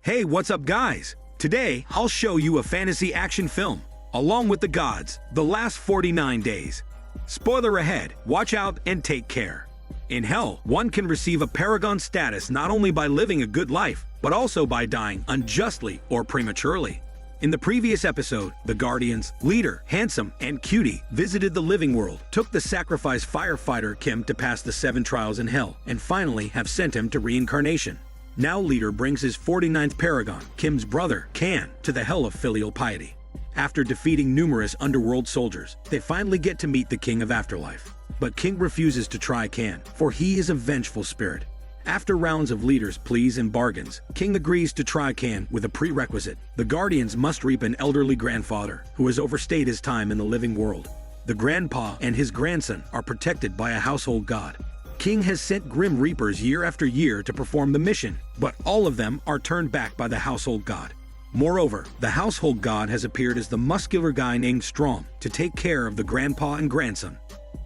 Hey, what's up guys? Today, I'll show you a fantasy action film, Along with the Gods, The Last 49 Days. Spoiler ahead, watch out and take care. In hell, one can receive a paragon status not only by living a good life, but also by dying unjustly or prematurely. In the previous episode, the Guardians, Leader, Handsome, and Cutie visited the living world, took the sacrifice firefighter Kim to pass the 7 trials in hell, and finally have sent him to reincarnation. Now Leader brings his 49th paragon, Kim's brother, Can, to the hell of filial piety. After defeating numerous underworld soldiers, they finally get to meet the King of Afterlife. But King refuses to try Can, for he is a vengeful spirit. After rounds of Leader's pleas and bargains, King agrees to try Can with a prerequisite. The Guardians must reap an elderly grandfather who has overstayed his time in the living world. The grandpa and his grandson are protected by a household god. King has sent Grim Reapers year after year to perform the mission, but all of them are turned back by the household god. Moreover, the household god has appeared as the muscular guy named Strom to take care of the grandpa and grandson.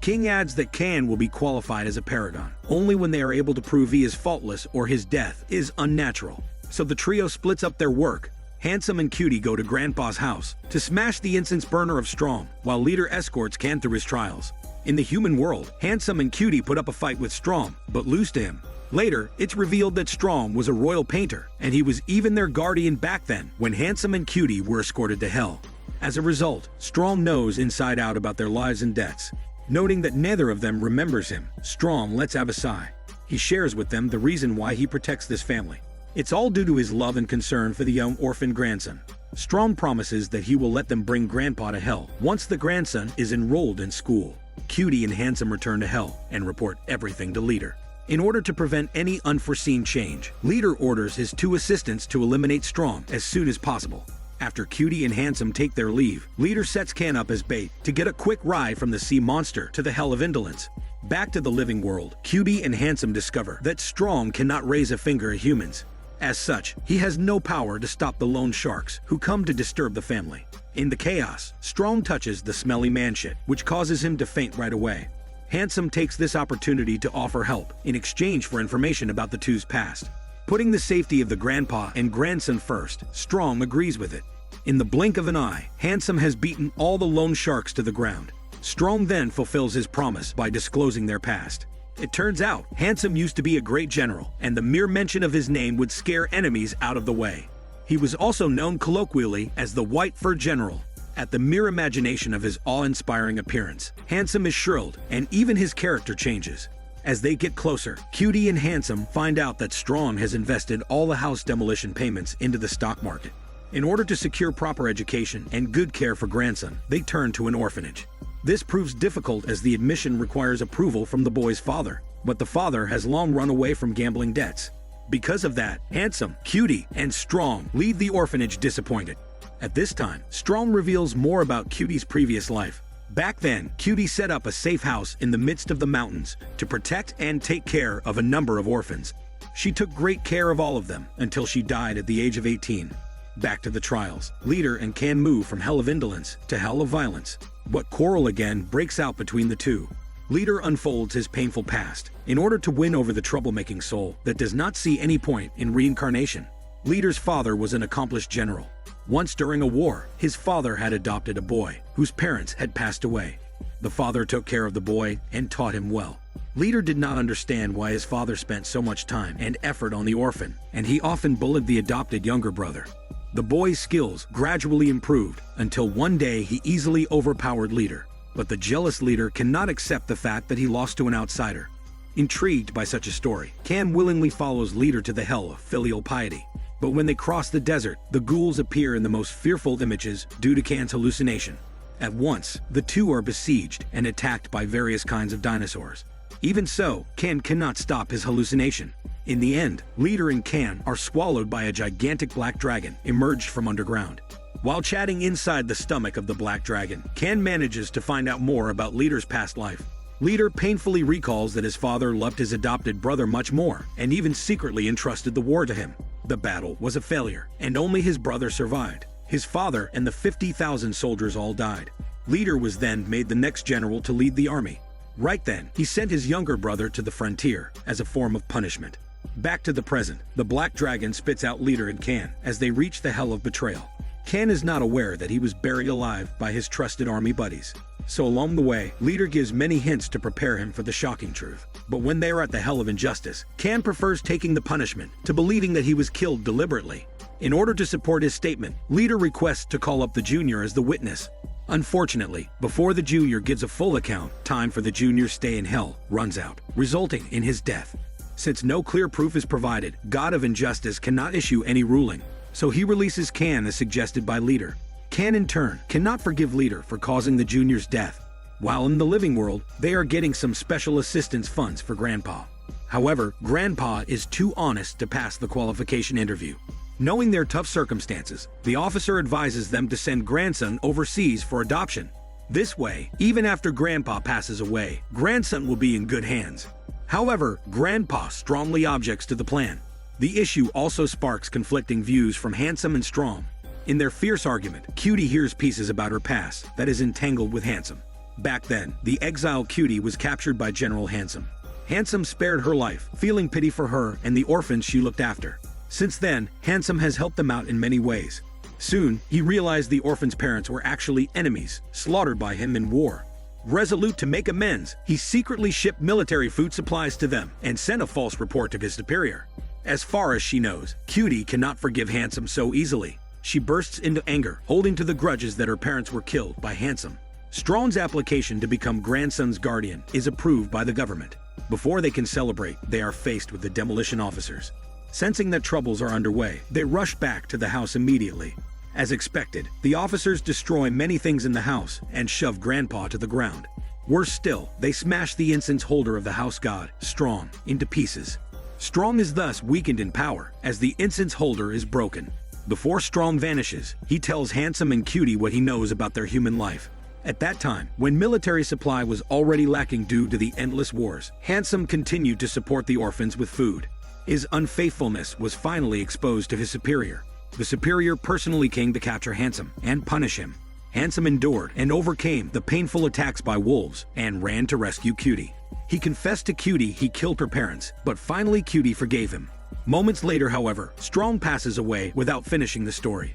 King adds that Can will be qualified as a paragon only when they are able to prove he is faultless or his death is unnatural. So the trio splits up their work. Handsome and Cutie go to Grandpa's house to smash the incense burner of Strom, while Leader escorts Can through his trials. In the human world, Handsome and Cutie put up a fight with Strom, but lose to him. Later, it's revealed that Strom was a royal painter, and he was even their guardian back then when Handsome and Cutie were escorted to hell. As a result, Strom knows inside out about their lives and deaths. Noting that neither of them remembers him, Strom lets out a sigh. He shares with them the reason why he protects this family. It's all due to his love and concern for the young orphan grandson. Strom promises that he will let them bring Grandpa to hell once the grandson is enrolled in school. Cutie and Handsome return to hell and report everything to Leader. In order to prevent any unforeseen change, Leader orders his 2 assistants to eliminate Strom as soon as possible. After Cutie and Handsome take their leave, Leader sets Can up as bait to get a quick ride from the sea monster to the hell of indolence. Back to the living world, Cutie and Handsome discover that Strom cannot raise a finger at humans. As such, he has no power to stop the lone sharks who come to disturb the family. In the chaos, Strom touches the smelly man shit, which causes him to faint right away. Handsome takes this opportunity to offer help in exchange for information about the two's past. Putting the safety of the grandpa and grandson first, Strom agrees with it. In the blink of an eye, Handsome has beaten all the lone sharks to the ground. Strom then fulfills his promise by disclosing their past. It turns out, Handsome used to be a great general, and the mere mention of his name would scare enemies out of the way. He was also known colloquially as the White Fur General. At the mere imagination of his awe-inspiring appearance, Handsome is shrilled, and even his character changes. As they get closer, Cutie and Handsome find out that Strom has invested all the house demolition payments into the stock market. In order to secure proper education and good care for grandson, they turn to an orphanage. This proves difficult as the admission requires approval from the boy's father, but the father has long run away from gambling debts. Because of that, Handsome, Cutie, and Strom leave the orphanage disappointed. At this time, Strom reveals more about Cutie's previous life. Back then, Cutie set up a safe house in the midst of the mountains to protect and take care of a number of orphans. She took great care of all of them until she died at the age of 18. Back to the trials, Leader and Can move from hell of indolence to hell of violence. But quarrel again breaks out between the two. Leader unfolds his painful past in order to win over the troublemaking soul that does not see any point in reincarnation. Leader's father was an accomplished general. Once during a war, his father had adopted a boy whose parents had passed away. The father took care of the boy and taught him well. Leader did not understand why his father spent so much time and effort on the orphan, and he often bullied the adopted younger brother. The boy's skills gradually improved until one day he easily overpowered Leader. But the jealous Leader cannot accept the fact that he lost to an outsider. Intrigued by such a story, Can willingly follows Leader to the hell of filial piety. But when they cross the desert, the ghouls appear in the most fearful images due to Can's hallucination. At once, the two are besieged and attacked by various kinds of dinosaurs. Even so, Can cannot stop his hallucination. In the end, Leader and Can are swallowed by a gigantic black dragon emerged from underground. While chatting inside the stomach of the black dragon, Can manages to find out more about Leader's past life. Leader painfully recalls that his father loved his adopted brother much more, and even secretly entrusted the war to him. The battle was a failure, and only his brother survived. His father and the 50,000 soldiers all died. Leader was then made the next general to lead the army. Right then, he sent his younger brother to the frontier as a form of punishment. Back to the present, the Black Dragon spits out Leader and Can as they reach the Hell of Betrayal. Can is not aware that he was buried alive by his trusted army buddies. So along the way, Leader gives many hints to prepare him for the shocking truth. But when they are at the Hell of Injustice, Can prefers taking the punishment to believing that he was killed deliberately. In order to support his statement, Leader requests to call up the Junior as the witness. Unfortunately, before the Junior gives a full account, time for the Junior's stay in Hell runs out, resulting in his death. Since no clear proof is provided, God of Injustice cannot issue any ruling, so he releases Can as suggested by Leader. Can in turn cannot forgive Leader for causing the Junior's death. While in the living world, they are getting some special assistance funds for Grandpa. However, Grandpa is too honest to pass the qualification interview. Knowing their tough circumstances, the officer advises them to send grandson overseas for adoption. This way, even after Grandpa passes away, grandson will be in good hands. However, Grandpa strongly objects to the plan. The issue also sparks conflicting views from Handsome and Strong. In their fierce argument, Cutie hears pieces about her past that is entangled with Handsome. Back then, the exiled Cutie was captured by General Handsome. Handsome spared her life, feeling pity for her and the orphans she looked after. Since then, Handsome has helped them out in many ways. Soon, he realized the orphans' parents were actually enemies, slaughtered by him in war. Resolute to make amends, he secretly shipped military food supplies to them and sent a false report to his superior. As far as she knows, Cutie cannot forgive Handsome so easily. She bursts into anger, holding to the grudges that her parents were killed by Handsome. Strong's application to become grandson's guardian is approved by the government. Before they can celebrate, they are faced with the demolition officers. Sensing that troubles are underway, they rush back to the house immediately. As expected, the officers destroy many things in the house and shove Grandpa to the ground. Worse still, they smash the incense holder of the house god, Strong, into pieces. Strong is thus weakened in power, as the incense holder is broken. Before Strong vanishes, he tells Handsome and Cutie what he knows about their human life. At that time, when military supply was already lacking due to the endless wars, Handsome continued to support the orphans with food. His unfaithfulness was finally exposed to his superior. The superior personally came to capture Handsome and punish him. Handsome endured and overcame the painful attacks by wolves and ran to rescue Cutie. He confessed to Cutie he killed her parents, but finally Cutie forgave him. Moments later, however, Strong passes away without finishing the story.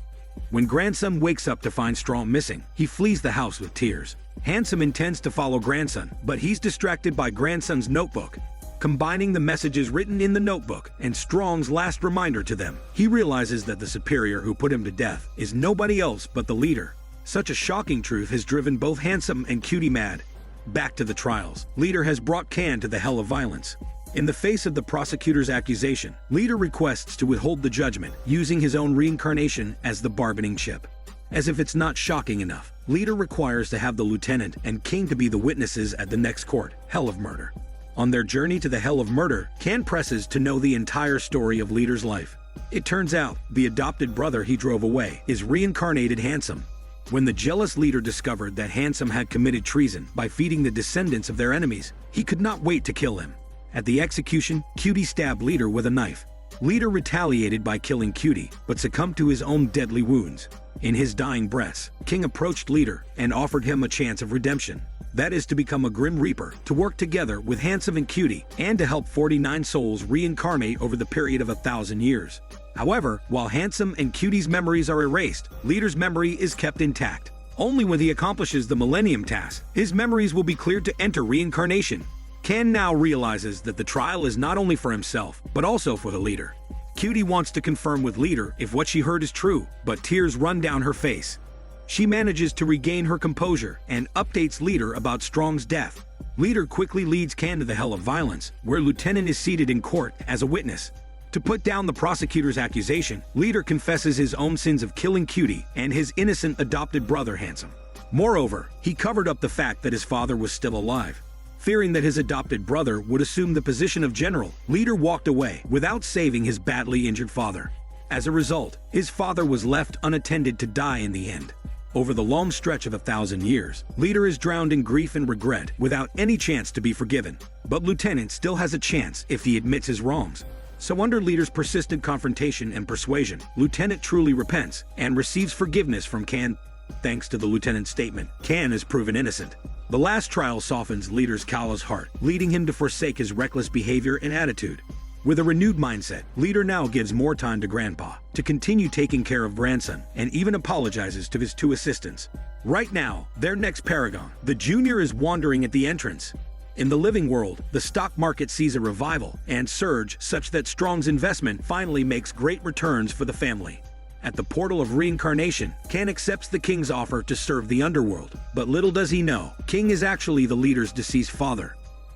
When grandson wakes up to find Strong missing, he flees the house with tears. Handsome intends to follow grandson, but he's distracted by grandson's notebook. Combining the messages written in the notebook and Strong's last reminder to them, he realizes that the superior who put him to death is nobody else but the leader. Such a shocking truth has driven both Handsome and Cutie mad. Back to the trials, Leader has brought Can to the hell of violence. In the face of the prosecutor's accusation, Leader requests to withhold the judgment, using his own reincarnation as the bargaining chip. As if it's not shocking enough, Leader requires to have the lieutenant and King to be the witnesses at the next court, Hell of Murder. On their journey to the Hell of Murder, Can presses to know the entire story of Leader's life. It turns out, the adopted brother he drove away is reincarnated Handsome. When the jealous Leader discovered that Handsome had committed treason by feeding the descendants of their enemies, he could not wait to kill him. At the execution, Cutie stabbed Leader with a knife. Leader retaliated by killing Cutie, but succumbed to his own deadly wounds. In his dying breaths, King approached Leader and offered him a chance of redemption. That is to become a Grim Reaper, to work together with Handsome and Cutie, and to help 49 souls reincarnate over the period of 1,000 years. However, while Handsome and Cutie's memories are erased, Leader's memory is kept intact. Only when he accomplishes the Millennium Task, his memories will be cleared to enter reincarnation. Can now realizes that the trial is not only for himself, but also for the Leader. Cutie wants to confirm with Leader if what she heard is true, but tears run down her face. She manages to regain her composure and updates Leader about Strong's death. Leader quickly leads Can to the Hell of Violence, where Lieutenant is seated in court as a witness. To put down the prosecutor's accusation, Leader confesses his own sins of killing Cutie and his innocent adopted brother Handsome. Moreover, he covered up the fact that his father was still alive. Fearing that his adopted brother would assume the position of general, Leader walked away without saving his badly injured father. As a result, his father was left unattended to die in the end. Over the long stretch of 1,000 years, Leader is drowned in grief and regret without any chance to be forgiven. But Lieutenant still has a chance if he admits his wrongs. So under Leader's persistent confrontation and persuasion, Lieutenant truly repents and receives forgiveness from Can. Thanks to the Lieutenant's statement, Can is proven innocent. The last trial softens leader's callous heart, leading him to forsake his reckless behavior and attitude. With a renewed mindset, leader now gives more time to grandpa to continue taking care of grandson and even apologizes to his two assistants. Right now, their next paragon, the junior, is wandering at the entrance. In the living world, the stock market sees a revival and surge such that Strong's investment finally makes great returns for the family. At the portal of reincarnation, Ken accepts the king's offer to serve the underworld, but little does he know, King is actually the leader's deceased father.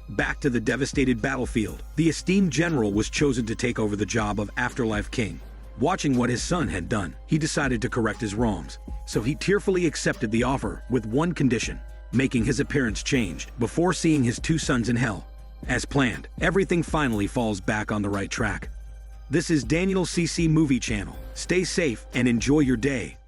Back to the devastated battlefield, the esteemed general was chosen to take over the job of Afterlife King. Watching what his son had done, he decided to correct his wrongs, so he tearfully accepted the offer with one condition: making his appearance changed before seeing his two sons in hell. As planned, everything finally falls back on the right track. This is Daniel CC Movie Channel. Stay safe and enjoy your day.